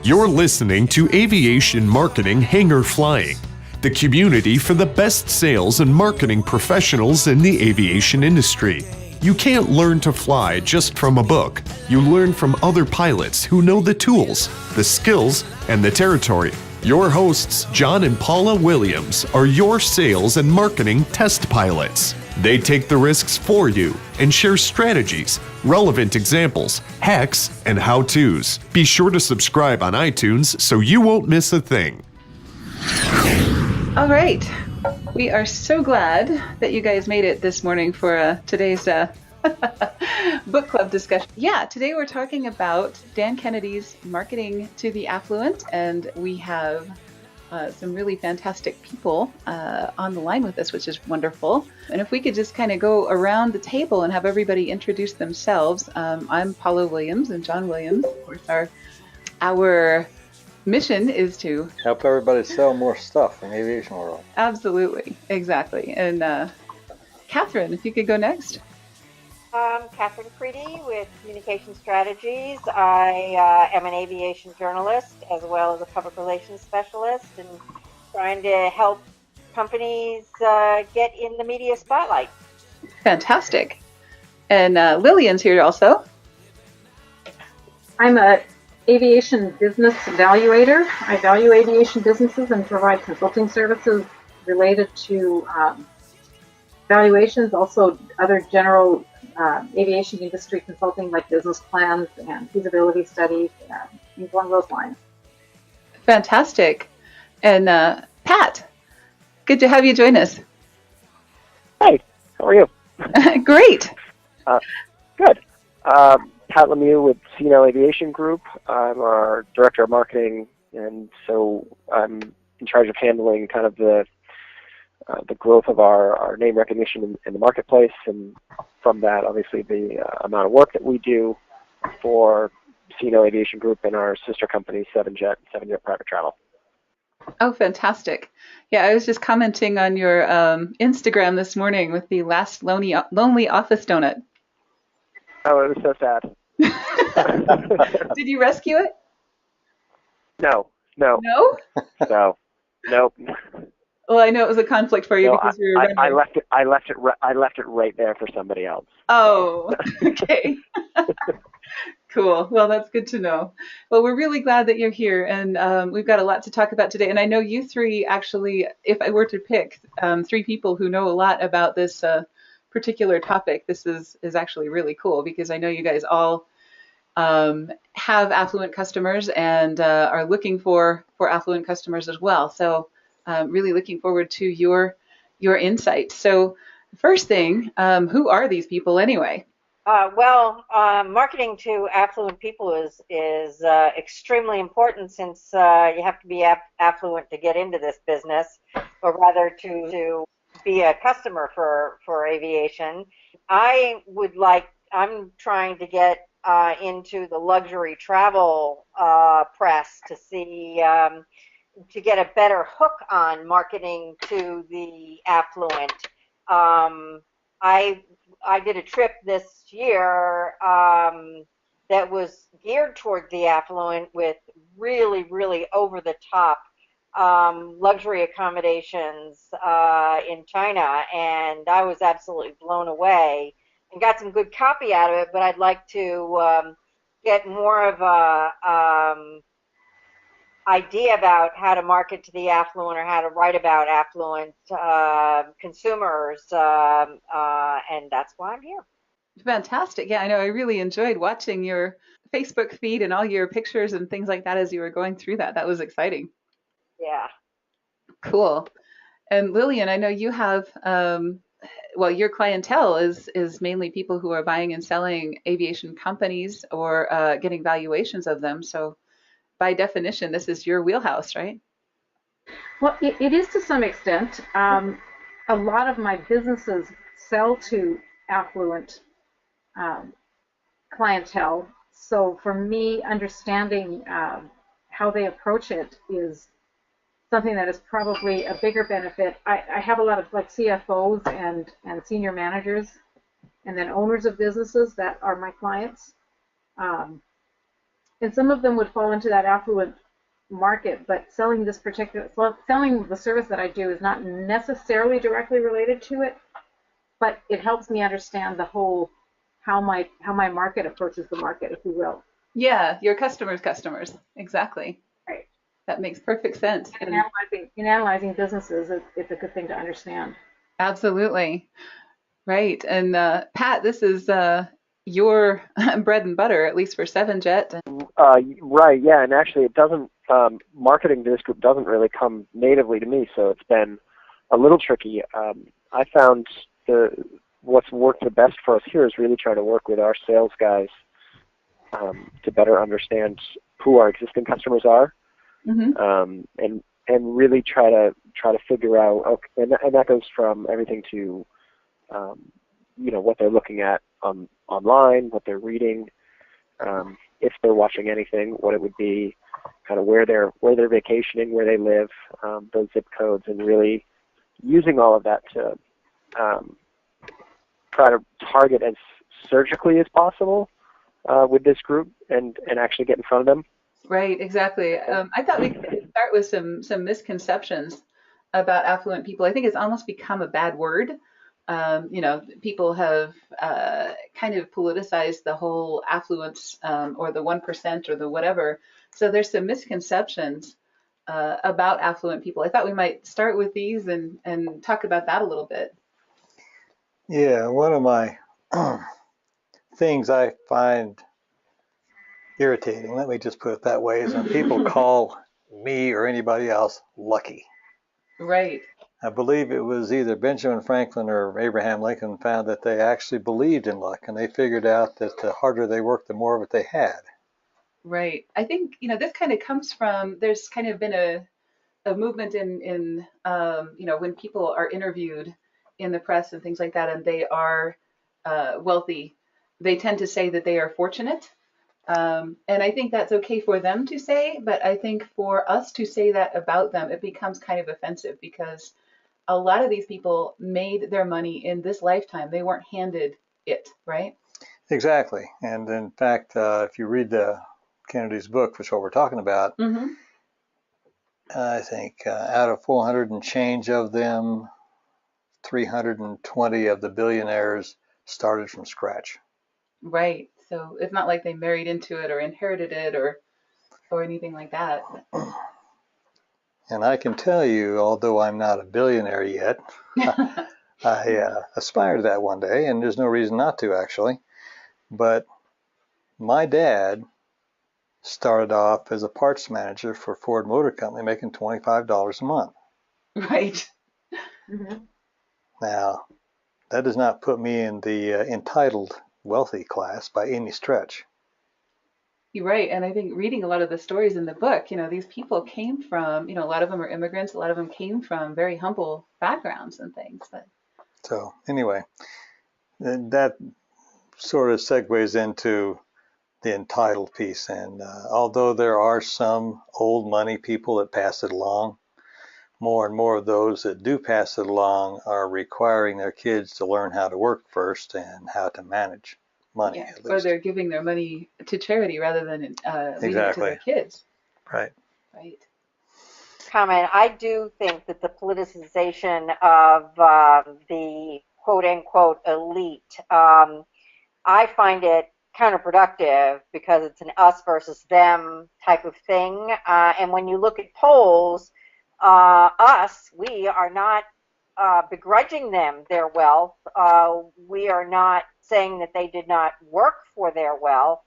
You're listening to Aviation Marketing Hangar Flying, the community for the best sales and marketing professionals in the aviation industry. You can't learn to fly just from a book. You learn from other pilots who know the tools, the skills, and the territory. Your hosts, John and Paula Williams, are your sales and marketing test pilots. They take the risks for you and share strategies, relevant examples, hacks, and how-tos. Be sure to subscribe on iTunes so you won't miss a thing. All right. We are so glad that you guys made it this morning for today's book club discussion. Yeah, today we're talking about Dan Kennedy's Marketing to the Affluent, and we have some really fantastic people on the line with us, which is wonderful. And if we could just kind of go around the table and have everybody introduce themselves. I'm Paula Williams, and John Williams, of course, our mission is to help everybody sell more stuff in the aviation world. Absolutely, exactly. And Kathryn, if you could go next. Kathryn Creedy with Communication Strategies. I am an aviation journalist as well as a public relations specialist, and trying to help companies get in the media spotlight. Fantastic. And Lillian's here also. I'm a aviation business evaluator. I value aviation businesses and provide consulting services related to valuations, also other general aviation industry consulting like business plans and feasibility studies, things along those lines. Fantastic. And Pat, good to have you join us. Hi, how are you? Great. Good. Pat Lemieux with CNO Aviation Group. I'm our Director of Marketing, and so I'm in charge of handling kind of the growth of our name recognition in the marketplace, and from that, obviously, the amount of work that we do for CNO Aviation Group and our sister company, 7Jet Private Travel. Oh, fantastic. Yeah, I was just commenting on your Instagram this morning with the last lonely office donut. Oh, it was so sad. Did you rescue it? No. No? No. Nope. Well, I know it was a conflict for you because you were. I left it right there for somebody else. Oh, okay. Cool. Well, that's good to know. Well, we're really glad that you're here, and we've got a lot to talk about today. And I know you three actually, if I were to pick three people who know a lot about this particular topic, this is actually really cool because I know you guys all have affluent customers and are looking for affluent customers as well. So really looking forward to your insight. So first thing, who are these people anyway? Marketing to affluent people is extremely important since you have to be affluent to get into this business, or rather to be a customer for aviation. I'm trying to get into the luxury travel press to see to get a better hook on marketing to the affluent. I did a trip this year that was geared toward the affluent with really, really over-the-top luxury accommodations in China, and I was absolutely blown away and got some good copy out of it, but I'd like to get more of a idea about how to market to the affluent or how to write about affluent consumers, and that's why I'm here. Fantastic. Yeah, I know. I really enjoyed watching your Facebook feed and all your pictures and things like that as you were going through that. That was exciting. Yeah. Cool. And Lillian, I know you have, your clientele is mainly people who are buying and selling aviation companies or getting valuations of them. So by definition, this is your wheelhouse, right? Well, it is to some extent. A lot of my businesses sell to affluent clientele. So for me, understanding how they approach it is something that is probably a bigger benefit. I have a lot of like CFOs and senior managers and then owners of businesses that are my clients. And and some of them would fall into that affluent market, but selling the service that I do is not necessarily directly related to it, but it helps me understand the whole how my market approaches the market, if you will. Yeah, your customers. Exactly. Right. That makes perfect sense. And analyzing businesses, it's a good thing to understand. Absolutely. Right. And Pat, this is your bread and butter, at least for 7Jet. Right, yeah, and actually it doesn't, marketing to this group doesn't really come natively to me, so it's been a little tricky. I found what's worked the best for us here is really trying to work with our sales guys to better understand who our existing customers are, and really try to figure out, okay, and that goes from everything to what they're looking at online, what they're reading, if they're watching anything, what it would be, kind of where they're vacationing, where they live, those zip codes, and really using all of that to try to target as surgically as possible with this group and actually get in front of them. Right, exactly. I thought we could start with some misconceptions about affluent people. I think it's almost become a bad word. People have kind of politicized the whole affluence or the 1% or the whatever. So there's some misconceptions about affluent people. I thought we might start with these and talk about that a little bit. Yeah, one of my things I find irritating, let me just put it that way, is when people call me or anybody else lucky. Right. I believe it was either Benjamin Franklin or Abraham Lincoln found that they actually believed in luck, and they figured out that the harder they worked, the more of it they had. Right. I think, this kind of comes from, there's kind of been a movement in when people are interviewed in the press and things like that, and they are wealthy, they tend to say that they are fortunate. And I think that's okay for them to say, but I think for us to say that about them, it becomes kind of offensive because a lot of these people made their money in this lifetime. They weren't handed it, right? Exactly. And in fact, if you read Kennedy's book, which is what we're talking about, I think out of 400 and change of them, 320 of the billionaires started from scratch. Right. So it's not like they married into it or inherited it or anything like that. And I can tell you, although I'm not a billionaire yet, I aspire to that one day, and there's no reason not to, actually. But my dad started off as a parts manager for Ford Motor Company, making $25 a month. Right. Now, that does not put me in the entitled wealthy class by any stretch. You're right. And I think reading a lot of the stories in the book, these people came from, a lot of them are immigrants. A lot of them came from very humble backgrounds and things. But so anyway, that sort of segues into the entitled piece. And although there are some old money people that pass it along, more and more of those that do pass it along are requiring their kids to learn how to work first and how to manage money. yeah, at least. or they're giving their money to charity rather than leaving it to their kids. Right. Right. Comment. I do think that the politicization of the quote-unquote elite, I find it counterproductive because it's an us versus them type of thing. And when you look at polls, we are not begrudging them their wealth. We are not saying that they did not work for their wealth.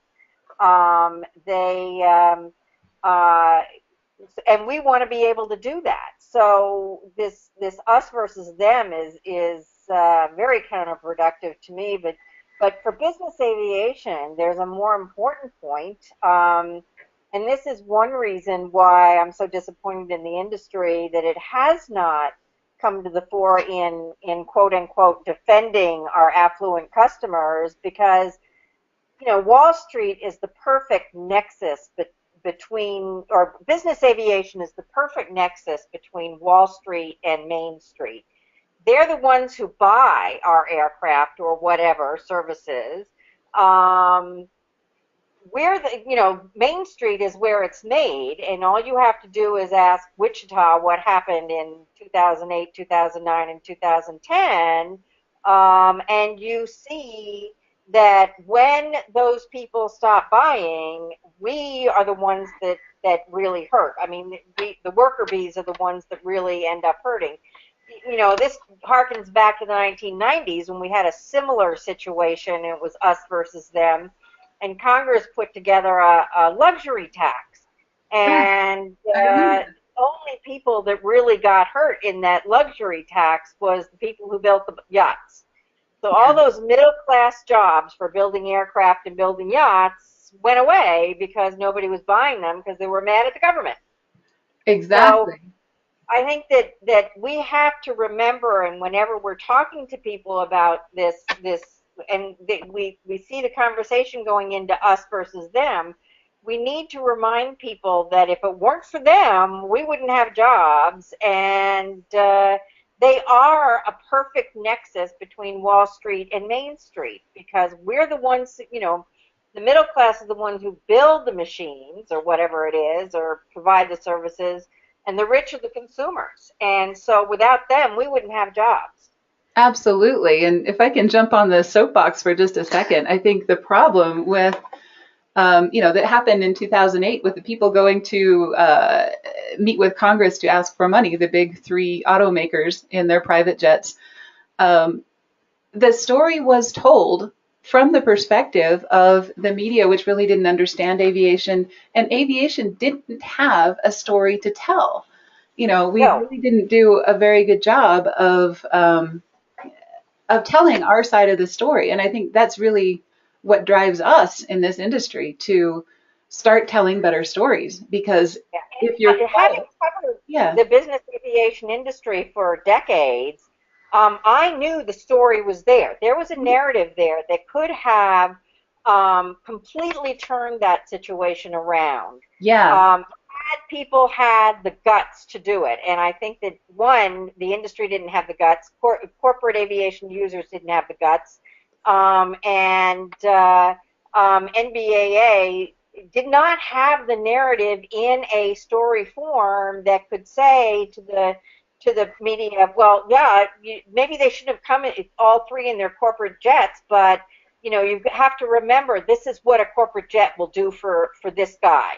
And we want to be able to do that. So this us versus them is very counterproductive to me. But for business aviation, there's a more important point. And this is one reason why I'm so disappointed in the industry that it has not come to the fore in quote unquote defending our affluent customers, because Wall Street is the perfect nexus between, or business aviation is the perfect nexus between Wall Street and Main Street. They're the ones who buy our aircraft or whatever services. Main Street is where it's made, and all you have to do is ask Wichita what happened in 2008, 2009, and 2010, and you see that when those people stop buying, we are the ones that really hurt. I mean, the worker bees are the ones that really end up hurting. This harkens back to the 1990s when we had a similar situation. It was us versus them, and Congress put together a luxury tax, and only people that really got hurt in that luxury tax was the people who built the yachts. So all those middle-class jobs for building aircraft and building yachts went away because nobody was buying them because they were mad at the government. Exactly. So I think that we have to remember, and whenever we're talking to people about this, and we see the conversation going into us versus them, we need to remind people that if it weren't for them, we wouldn't have jobs, and they are a perfect nexus between Wall Street and Main Street, because we're the ones, the middle class is the ones who build the machines or whatever it is, or provide the services, and the rich are the consumers. And so without them, we wouldn't have jobs. Absolutely. And if I can jump on the soapbox for just a second, I think the problem with, that happened in 2008 with the people going to meet with Congress to ask for money, the big three automakers in their private jets. The story was told from the perspective of the media, which really didn't understand aviation, and aviation didn't have a story to tell. We really didn't do a very good job of telling our side of the story. And I think that's really what drives us in this industry to start telling better stories, because if you're having covered the business aviation industry for decades, I knew the story was there. There was a narrative there that could have completely turned that situation around. Had people had the guts to do it. And I think that, one, the industry didn't have the guts. Corporate aviation users didn't have the guts. And NBAA did not have the narrative in a story form that could say to the media, well, maybe they shouldn't have come all three in their corporate jets, but you have to remember, this is what a corporate jet will do for this guy.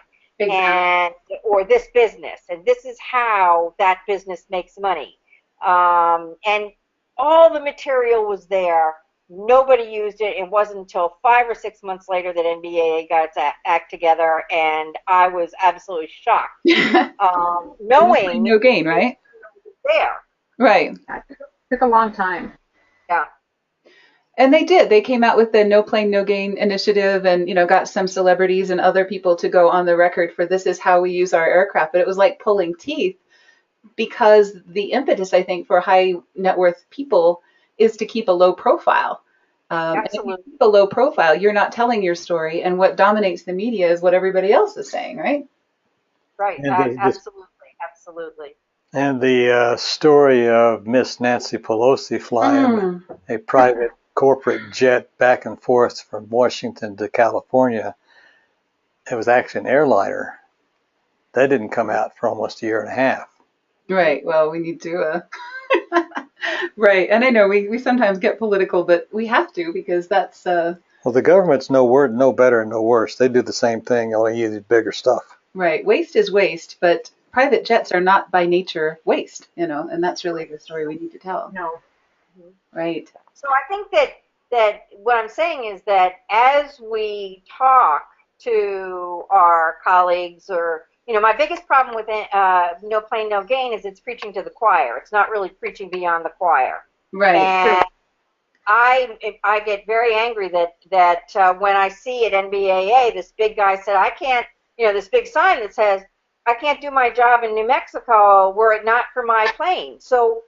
Or this business, and this is how that business makes money. And all the material was there. Nobody used it. It wasn't until 5 or 6 months later that NBAA got its act together, and I was absolutely shocked. Knowing no gain, right? There. Right. It took a long time. Yeah. And they did. They came out with the No Plane, No Gain initiative, and got some celebrities and other people to go on the record for this is how we use our aircraft. But it was like pulling teeth, because the impetus, I think, for high net worth people is to keep a low profile. And if you keep a low profile, you're not telling your story, and what dominates the media is what everybody else is saying, right? Right. Absolutely. And the story of Miss Nancy Pelosi flying a private corporate jet back and forth from Washington to California, it was actually an airliner. That didn't come out for almost a year and a half. Right. Well, we need to. Right. And I know we sometimes get political, but we have to, because that's. Well, the government's no better and no worse. They do the same thing, only use bigger stuff. Right. Waste is waste, but private jets are not by nature waste, and that's really the story we need to tell. No. Right. So I think that what I'm saying is that as we talk to our colleagues, or my biggest problem with No Plane, No Gain is it's preaching to the choir. It's not really preaching beyond the choir. Right. And I get very angry that when I see at NBAA, this big guy said, I can't, this big sign that says, I can't do my job in New Mexico were it not for my plane. So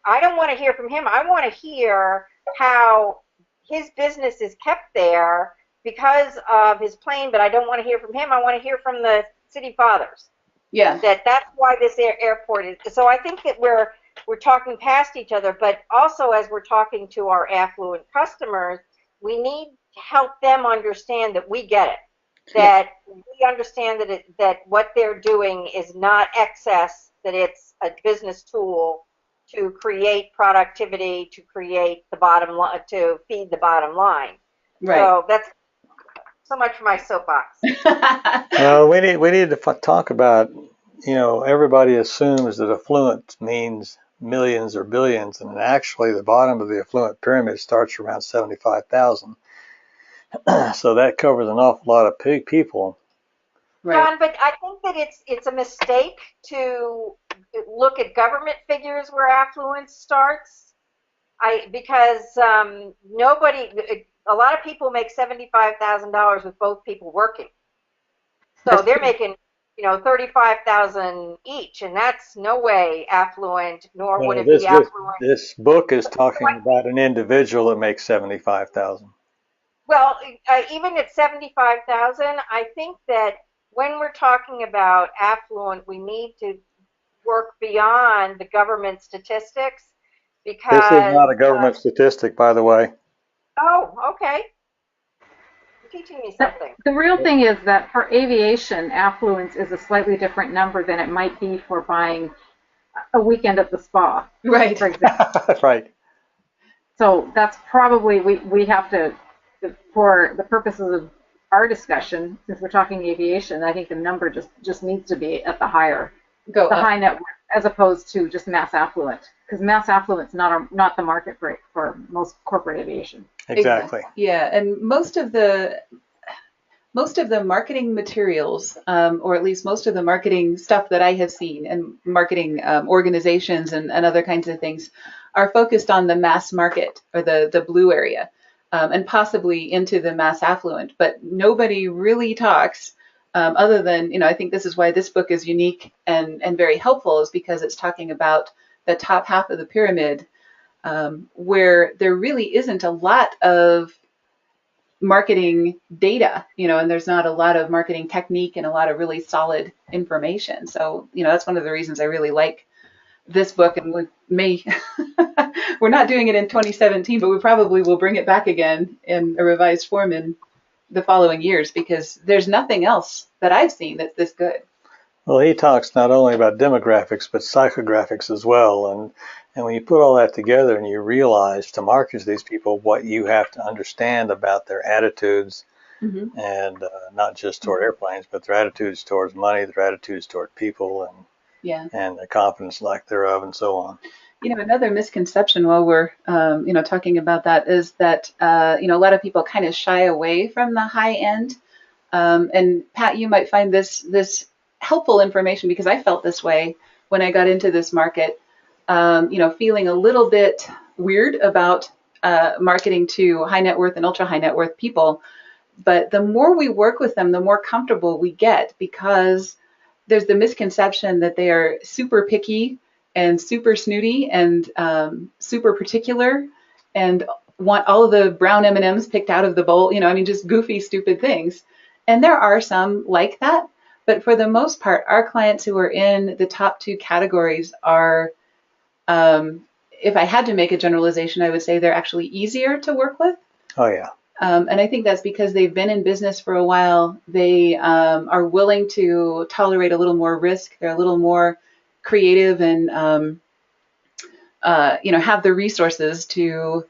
I don't want to hear from him. I want to hear how his business is kept there because of his plane, but I don't want to hear from him. I want to hear from the city fathers. Yeah. That's why this airport is. So I think that we're talking past each other, but also as we're talking to our affluent customers, we need to help them understand that we get it. that we understand that what they're doing is not excess, that it's a business tool to create productivity, to create the bottom line, to feed the bottom line. Right. So that's so much for my soapbox. Well, we need to talk about, everybody assumes that affluent means millions or billions, and actually the bottom of the affluent pyramid starts around 75,000. So that covers an awful lot of people. Right. John, but I think that it's a mistake to look at government figures where affluence starts. Because a lot of people make $75,000 with both people working, so they're making $35,000 each, and that's no way affluent, nor would it be affluent. This book is talking about an individual that makes 75,000. Well, even at 75,000, I think that when we're talking about affluent, we need to work beyond the government statistics, because This is not a government statistic, by the way. Oh, okay. You're teaching me something. The real thing is that for aviation, affluence is a slightly different number than it might be for buying a weekend at the spa, Right. for example. Right. So that's probably, we have to, for the purposes of our discussion, since we're talking aviation, I think the number just needs to be at the high net worth, as opposed to just mass affluent, because mass affluent is not the market for most corporate aviation. Exactly. Yeah, and most of the marketing materials, or at least most of the marketing stuff that I have seen, and marketing organizations and other kinds of things, are focused on the mass market, or the blue area, and possibly into the mass affluent. But nobody really talks, other than, I think this is why this book is unique and very helpful, is because it's talking about the top half of the pyramid, where there really isn't a lot of marketing data, and there's not a lot of marketing technique and a lot of really solid information. So, that's one of the reasons I really like this book, and we're not doing it in 2017, but we probably will bring it back again in a revised form in the following years, because there's nothing else that I've seen that's this good. Well, he talks not only about demographics, but psychographics as well. And when you put all that together and you realize to market to these people what you have to understand about their attitudes, Mm-hmm. and not just toward airplanes, but their attitudes towards money, their attitudes toward people, and their confidence, lack thereof, and so on. Another misconception while we're, talking about that is that, a lot of people kind of shy away from the high end. And Pat, you might find this helpful information, because I felt this way when I got into this market, feeling a little bit weird about marketing to high net worth and ultra high net worth people. But the more we work with them, the more comfortable we get, because there's the misconception that they are super picky and super snooty and super particular and want all of the brown M&Ms picked out of the bowl, just goofy, stupid things. And there are some like that. But for the most part, our clients who are in the top two categories are, if I had to make a generalization, I would say they're actually easier to work with. Oh, yeah. And I think that's because they've been in business for a while. They are willing to tolerate a little more risk. They're a little more creative and, have the resources to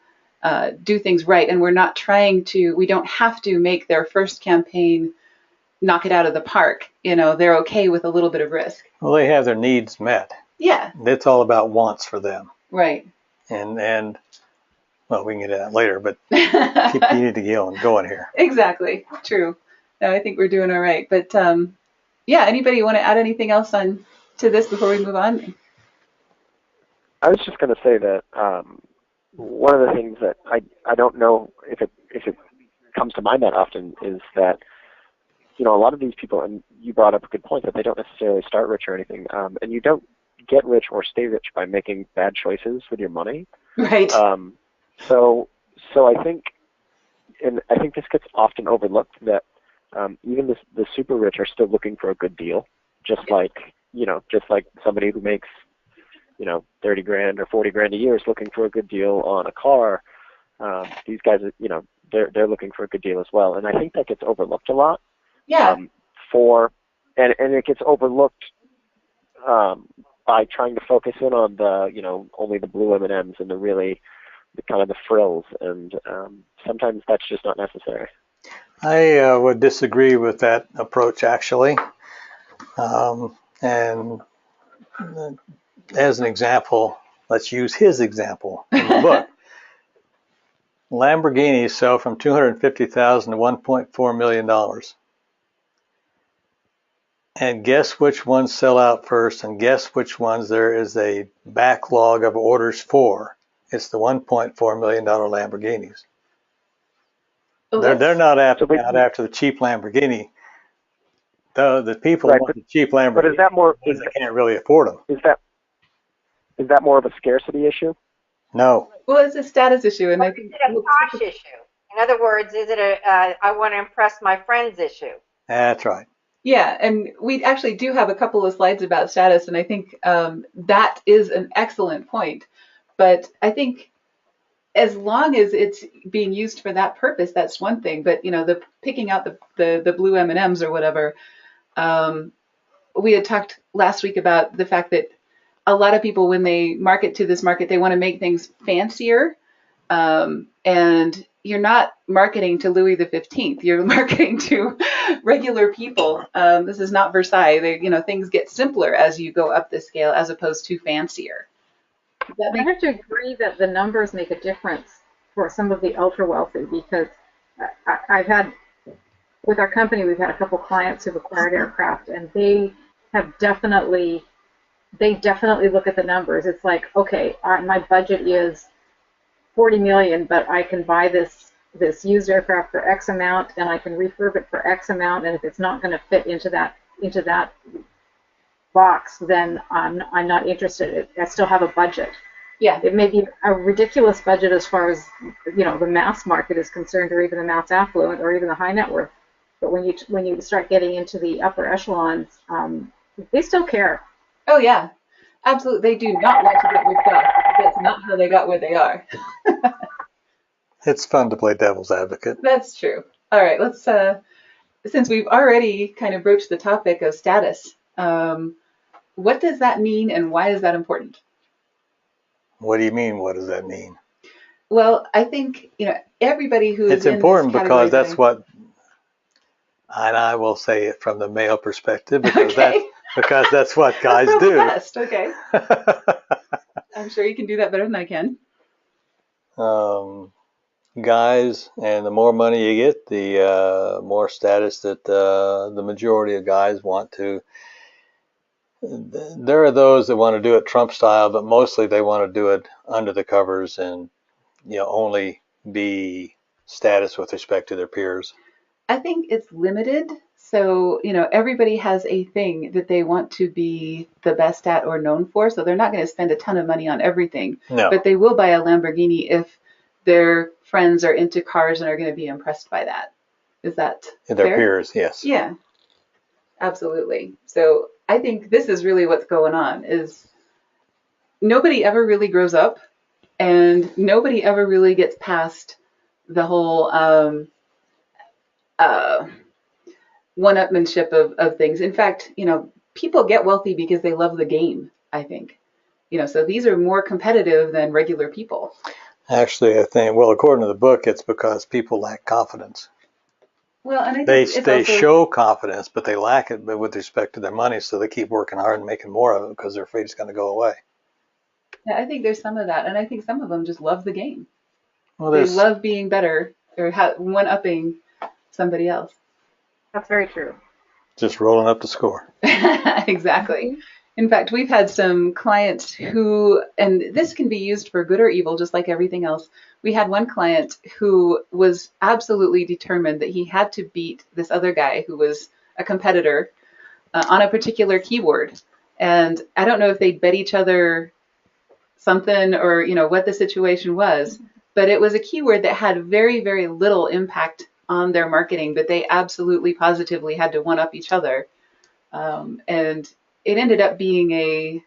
do things right. And we don't have to make their first campaign knock it out of the park. They're okay with a little bit of risk. Well, they have their needs met. Yeah. It's all about wants for them. Right. And well, we can get to that later, but you need to get going here. Exactly. True. No, I think we're doing all right. But anybody want to add anything else to this before we move on? I was just going to say that one of the things that I don't know if it comes to mind that often is that, a lot of these people, and you brought up a good point, that they don't necessarily start rich or anything, and you don't get rich or stay rich by making bad choices with your money. Right. So I think this gets often overlooked, that even the super rich are still looking for a good deal, just like somebody who makes 30 grand or 40 grand a year is looking for a good deal on a car. These guys, they're looking for a good deal as well, and I think that gets overlooked a lot. Yeah. And it gets overlooked by trying to focus in on the only the blue M&Ms and the kind of the frills, and sometimes that's just not necessary. I would disagree with that approach, actually. And as an example, let's use his example in the book. Lamborghinis sell from $250,000 to $1.4 million. And guess which ones sell out first, and guess which ones there is a backlog of orders for. It's the $1.4 million Lamborghinis. Oh, They're not out after the cheap Lamborghini. The people want the cheap Lamborghini, but is that more? They can't really afford them. Is that more of a scarcity issue? No. Well, it's a status issue, and I think is it a posh issue? In other words, is it a I want to impress my friends issue? That's right. Yeah, and we actually do have a couple of slides about status, and I think that is an excellent point. But I think as long as it's being used for that purpose, that's one thing. But the picking out the blue M&Ms or whatever, we had talked last week about the fact that a lot of people, when they market to this market, they want to make things fancier, and you're not marketing to Louis XV. You're marketing to regular people. This is not Versailles. Things get simpler as you go up the scale, as opposed to fancier. I have to agree that the numbers make a difference for some of the ultra wealthy, because I've had, with our company, we've had a couple clients who've acquired aircraft, and they definitely look at the numbers. It's like, okay, my budget is 40 million, but I can buy this used aircraft for X amount, and I can refurb it for X amount, and if it's not going to fit into that box, then I'm not interested. I still have a budget. Yeah. It may be a ridiculous budget as far as the mass market is concerned, or even the mass affluent, or even the high net worth. But when you start getting into the upper echelons, they still care. Oh yeah, absolutely. They do not want to get ripped off. That's not how they got where they are. It's fun to play devil's advocate. That's true. All right, let's. Since we've already kind of broached the topic of status, what does that mean, and why is that important? What do you mean? What does that mean? Well, I think everybody who is it's important because that's what, and I will say it from the male perspective, because that's what guys do. Best. Okay. I'm sure you can do that better than I can. Guys, and the more money you get, the more status that the majority of guys want to. There are those that want to do it Trump style, but mostly they want to do it under the covers and only be status with respect to their peers. I think it's limited. So, everybody has a thing that they want to be the best at or known for. So they're not going to spend a ton of money on everything. No. But they will buy a Lamborghini if their friends are into cars and are going to be impressed by that. Is that their fair? Peers, yes. Yeah, absolutely. So I think this is really what's going on, is nobody ever really grows up, and nobody ever really gets past the whole one-upmanship of things. In fact, people get wealthy because they love the game, I think. So these are more competitive than regular people. Actually, I think, well, according to the book, it's because people lack confidence. Well, and I think they show confidence, but they lack it with respect to their money, so they keep working hard and making more of it because they're afraid it's going to go away. Yeah, I think there's some of that, and I think some of them just love the game. Well, they love being better or one-upping somebody else. That's very true. Just rolling up the score. Exactly. In fact, we've had some clients who, and this can be used for good or evil, just like everything else. We had one client who was absolutely determined that he had to beat this other guy who was a competitor on a particular keyword. And I don't know if they'd bet each other something or, what the situation was, but it was a keyword that had very, very little impact on their marketing, but they absolutely positively had to one-up each other. And it ended up being a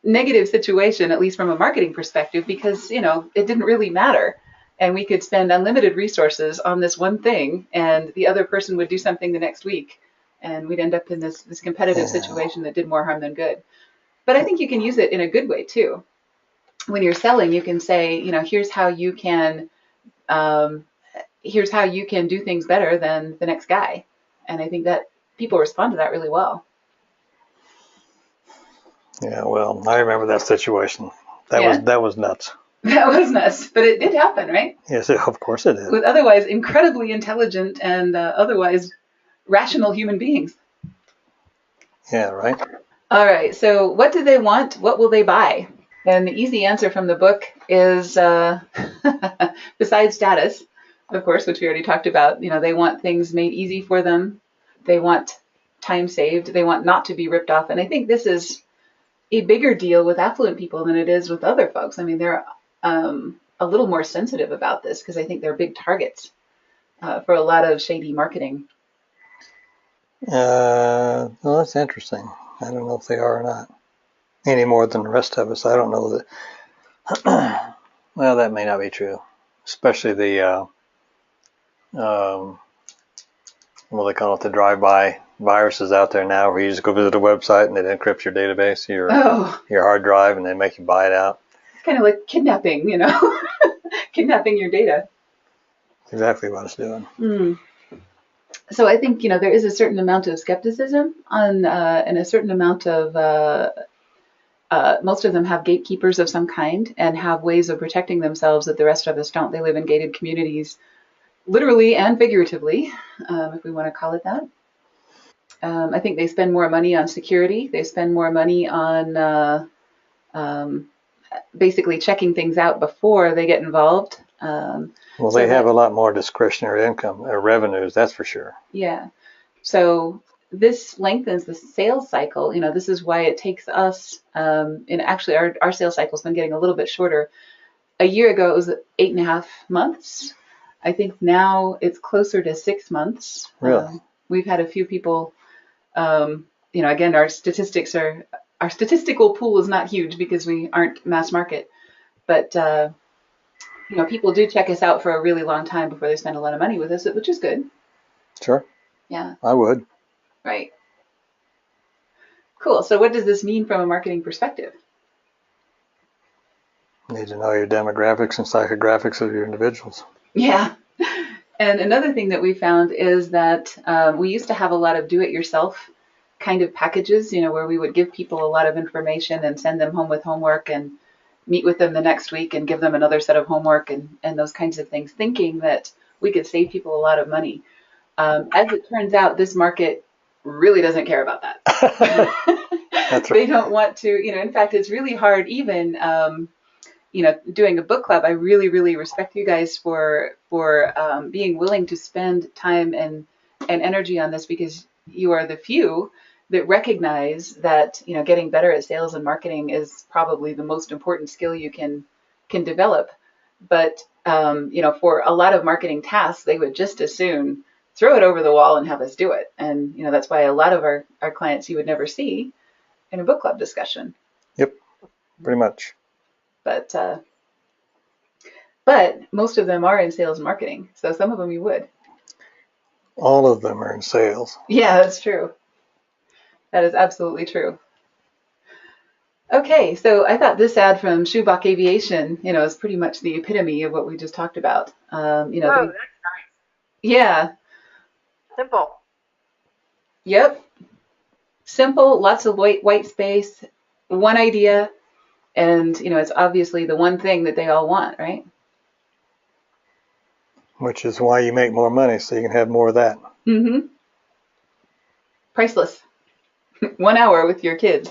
negative situation, at least from a marketing perspective, because, it didn't really matter. and we could spend unlimited resources on this one thing, and the other person would do something the next week, and we'd end up in this competitive situation that did more harm than good. But I think you can use it in a good way too. When you're selling, you can say, here's how you can do things better than the next guy. And I think that people respond to that really well. Yeah, well, I remember that situation. That was nuts. That was nuts, but it did happen, right? Yes, of course it did. With otherwise incredibly intelligent and otherwise rational human beings. Yeah, right. All right, so what do they want? What will they buy? And the easy answer from the book is, besides status, of course, which we already talked about, they want things made easy for them. They want time saved. They want not to be ripped off. And I think this is a bigger deal with affluent people than it is with other folks. I mean, they're a little more sensitive about this because I think they're big targets for a lot of shady marketing. Well, that's interesting. I don't know if they are or not. Any more than the rest of us. I don't know that. Well, that may not be true. Especially the, what they call it, the drive-by viruses out there now where you just go visit a website and they encrypt your database, your hard drive, and they make you buy it out. It's kind of like kidnapping, kidnapping your data. That's exactly what it's doing. So I think, there is a certain amount of skepticism on, and a certain amount of, most of them have gatekeepers of some kind and have ways of protecting themselves that the rest of us don't. They live in gated communities, literally and figuratively, if we want to call it that. I think they spend more money on security. They spend more money on basically checking things out before they get involved. Well, they have a lot more discretionary income or revenues, that's for sure. Yeah. So this lengthens the sales cycle. This is why it takes us, and actually our sales cycle's been getting a little bit shorter. A year ago, it was 8.5 months. I think now it's closer to 6 months. Really? We've had a few people, again, our statistical pool is not huge because we aren't mass market, but people do check us out for a really long time before they spend a lot of money with us, which is good. Sure. Yeah. I would. Right. Cool. So what does this mean from a marketing perspective? You need to know your demographics and psychographics of your individuals. Yeah. And another thing that we found is that we used to have a lot of do-it-yourself kind of packages, where we would give people a lot of information and send them home with homework and meet with them the next week and give them another set of homework and those kinds of things, thinking that we could save people a lot of money. As it turns out, this market really doesn't care about that. That's right. They don't want to, in fact, it's really hard even, doing a book club. I really, really respect you guys for being willing to spend time and energy on this, because you are the few that recognize that, getting better at sales and marketing is probably the most important skill you can develop. But, for a lot of marketing tasks, they would just as soon throw it over the wall and have us do it. And, that's why a lot of our clients you would never see in a book club discussion. Yep, pretty much. But most of them are in sales and marketing. So some of them you would. All of them are in sales. Yeah, that's true. That is absolutely true. Okay, so I thought this ad from Schubach Aviation, is pretty much the epitome of what we just talked about. Oh, that's nice. Yeah. Simple. Yep. Simple, lots of white space, one idea, and, it's obviously the one thing that they all want, right? Which is why you make more money, so you can have more of that. Mm-hmm. Priceless. 1 hour with your kids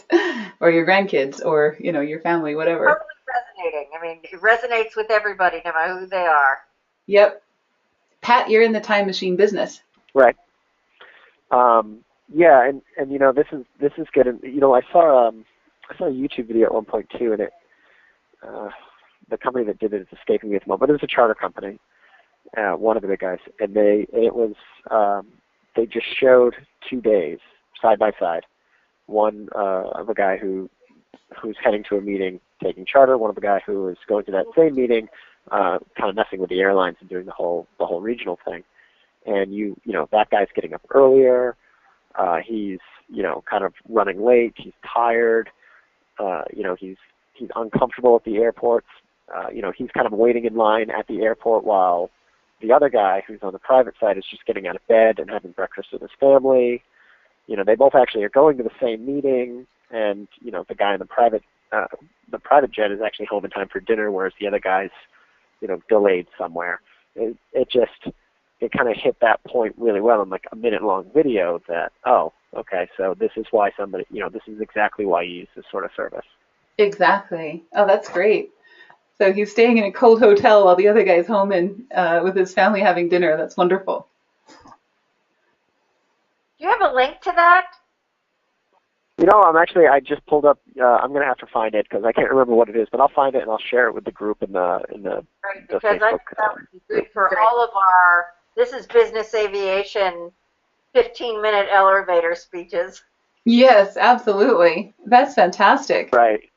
or your grandkids or, your family, whatever. Totally resonating. I mean, it resonates with everybody, no matter who they are. Yep. Pat, you're in the time machine business. Right. Yeah, and this is good. And I saw a YouTube video at one point too, and the company that did it is escaping me at the moment, but it was a charter company, one of the big guys, and they just showed 2 days side by side, one of a guy who's heading to a meeting taking charter, one of the guy who is going to that same meeting kind of messing with the airlines and doing the whole regional thing. And that guy's getting up earlier. He's kind of running late. He's tired. He's uncomfortable at the airports. He's kind of waiting in line at the airport while the other guy who's on the private side is just getting out of bed and having breakfast with his family. They both actually are going to the same meeting, and the guy in the private jet is actually home in time for dinner, whereas the other guy's delayed somewhere. It kind of hit that point really well in like a minute-long video that, oh, okay, so this is why somebody, this is exactly why you use this sort of service. Exactly. Oh, that's great. So he's staying in a cold hotel while the other guy's home and with his family having dinner. That's wonderful. Do you have a link to that? I just pulled up. I'm gonna have to find it because I can't remember what it is, but I'll find it and I'll share it with the group in the Right, the because I Facebook. think that would be good for all of our. This is business aviation, 15-minute elevator speeches. Yes, absolutely. That's fantastic. Right.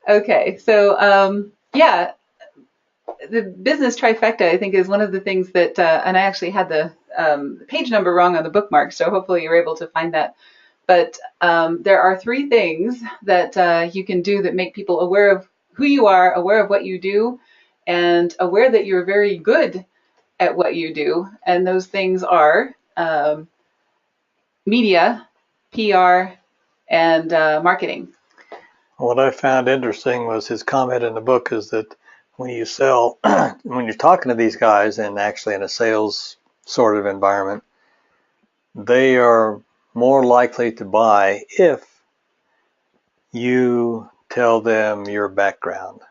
Okay, so yeah, the business trifecta, I think, is one of the things that, and I actually had the page number wrong on the bookmark, so hopefully you're able to find that. But there are 3 things that you can do that make people aware of who you are, aware of what you do, and aware that you're very good at what you do. And those things are media, PR, and marketing. What I found interesting was his comment in the book is that when you sell, when you're talking to these guys and actually in a sales sort of environment, they are more likely to buy if you tell them your background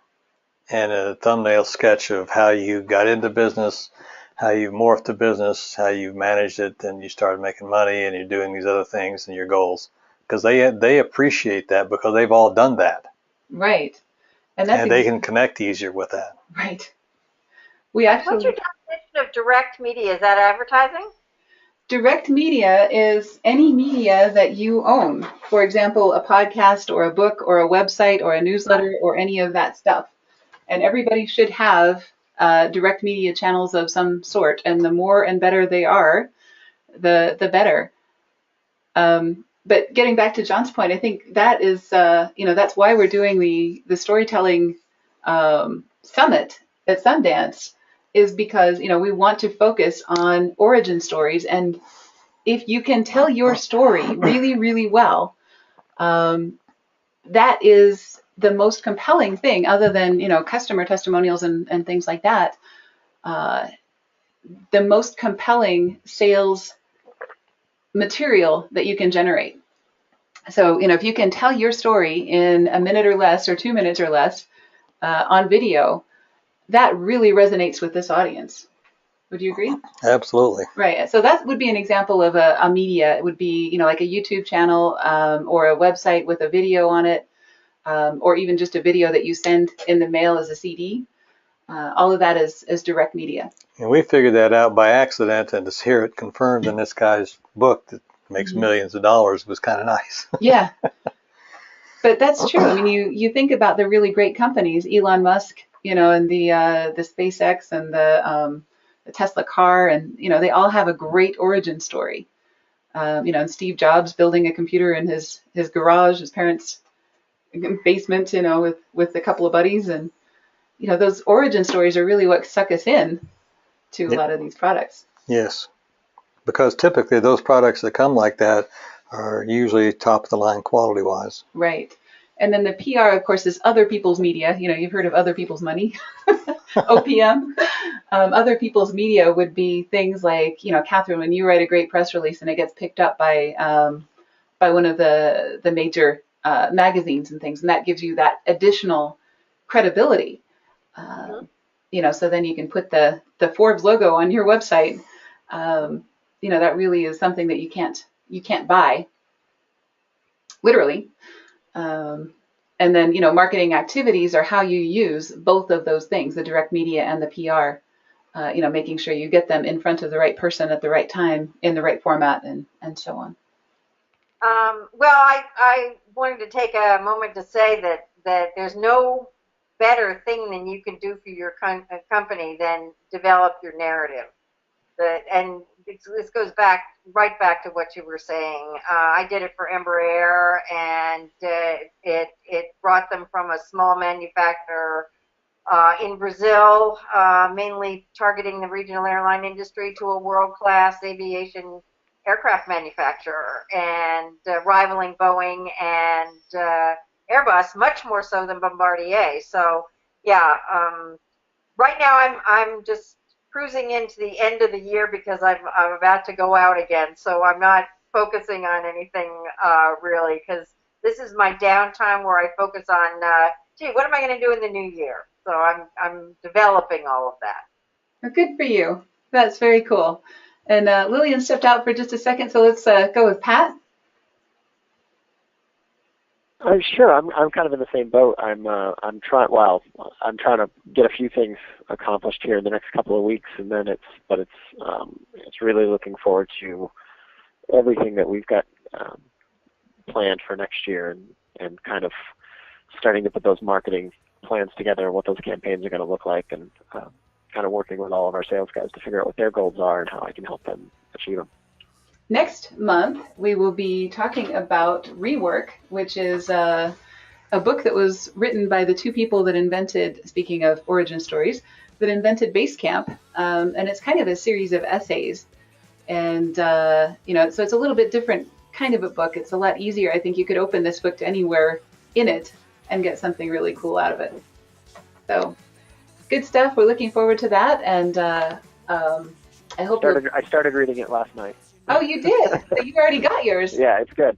and a thumbnail sketch of how you got into business, how you morphed the business, how you managed it, and you started making money and you're doing these other things and your goals. Because they appreciate that because they've all done that. Right. And they can connect easier with that. Right. We actually. What's your definition of direct media? Is that advertising? Direct media is any media that you own. For example, a podcast or a book or a website or a newsletter or any of that stuff. And everybody should have direct media channels of some sort. And the more and better they are, the better. But getting back to John's point, I think that is, that's why we're doing the storytelling summit at Sundance, is because, we want to focus on origin stories. And if you can tell your story really, really well, that is the most compelling thing, other than, customer testimonials and things like that. The most compelling sales material that you can generate. So, if you can tell your story in a minute or less, or 2 minutes or less on video, that really resonates with this audience. Would you agree? Absolutely. Right. So that would be an example of a media. It would be, like a YouTube channel or a website with a video on it, or even just a video that you send in the mail as a CD. All of that is direct media. And we figured that out by accident, and to hear it confirmed in this guy's book that makes millions of dollars was kind of nice. Yeah. But that's true. I mean, you think about the really great companies, Elon Musk, and the SpaceX and the Tesla car, and, they all have a great origin story. And Steve Jobs building a computer in his garage, his parents' basement, with a couple of buddies. And, those origin stories are really what suck us in to a lot of these products. Yes. Because typically those products that come like that are usually top of the line quality wise. Right. And then the PR, of course, is other people's media. You've heard of other people's money, OPM. Other people's media would be things like, Kathryn, when you write a great press release and it gets picked up by one of the major magazines and things, and that gives you that additional credibility. So then you can put the Forbes logo on your website. That really is something that you can't buy, literally. And then, marketing activities are how you use both of those things, the direct media and the PR, making sure you get them in front of the right person at the right time in the right format and so on. Well, I wanted to take a moment to say that there's no better thing than you can do for your company than develop your narrative. And this goes right back to what you were saying. I did it for Embraer, and it brought them from a small manufacturer in Brazil, mainly targeting the regional airline industry, to a world-class aviation aircraft manufacturer, and rivaling Boeing and Airbus, much more so than Bombardier. So, yeah, right now I'm just cruising into the end of the year because I'm about to go out again. So I'm not focusing on anything really, because this is my downtime where I focus on, gee, what am I going to do in the new year? So I'm developing all of that. Well, good for you. That's very cool. And Lillian stepped out for just a second, so let's go with Pat. Sure, I'm kind of in the same boat. I'm trying to get a few things accomplished here in the next couple of weeks, and then it's really looking forward to everything that we've got planned for next year, and kind of starting to put those marketing plans together and what those campaigns are going to look like, and kind of working with all of our sales guys to figure out what their goals are and how I can help them achieve them. Next month, we will be talking about Rework, which is a book that was written by the two people that invented, speaking of origin stories, that invented Basecamp. And it's kind of a series of essays. And, so it's a little bit different kind of a book. It's a lot easier. I think you could open this book to anywhere in it and get something really cool out of it. So good stuff. We're looking forward to that. And I hope I started reading it last night. Oh, you did? So you already got yours. Yeah, it's good.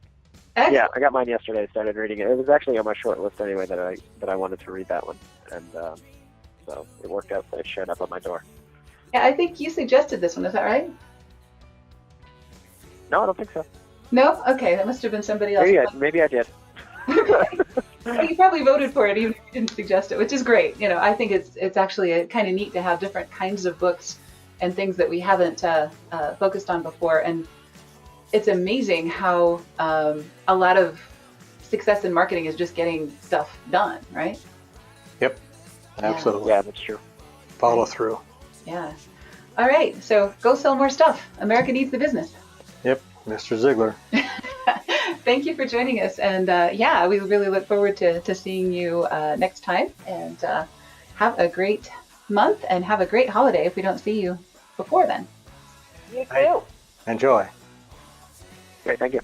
Excellent. Yeah, I got mine yesterday. I started reading it. It was actually on my short list anyway that I wanted to read that one, and so it worked out that it showed up on my door. Yeah, I think you suggested this one. Is that right? No, I don't think so. No? Okay, that must have been somebody else. Maybe I did. Well, you probably voted for it even if you didn't suggest it, which is great. I think it's actually kind of neat to have different kinds of books and things that we haven't focused on before. And it's amazing how a lot of success in marketing is just getting stuff done, right? Yep, absolutely. Yeah, that's true. Follow through. Yeah. All right, so go sell more stuff. America needs the business. Yep, Mr. Ziegler. Thank you for joining us. And we really look forward to seeing you next time. And have a great month and have a great holiday if we don't see you before then. You too. Enjoy. Great, thank you.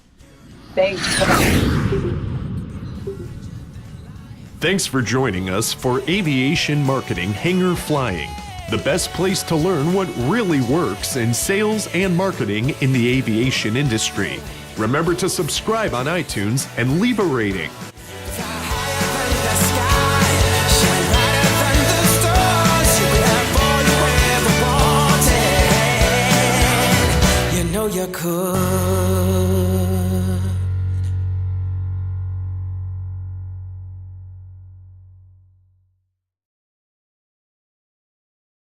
Thanks. Bye-bye. Thanks for joining us for Aviation Marketing Hangar Flying, the best place to learn what really works in sales and marketing in the aviation industry. Remember to subscribe on iTunes and leave a rating. You could.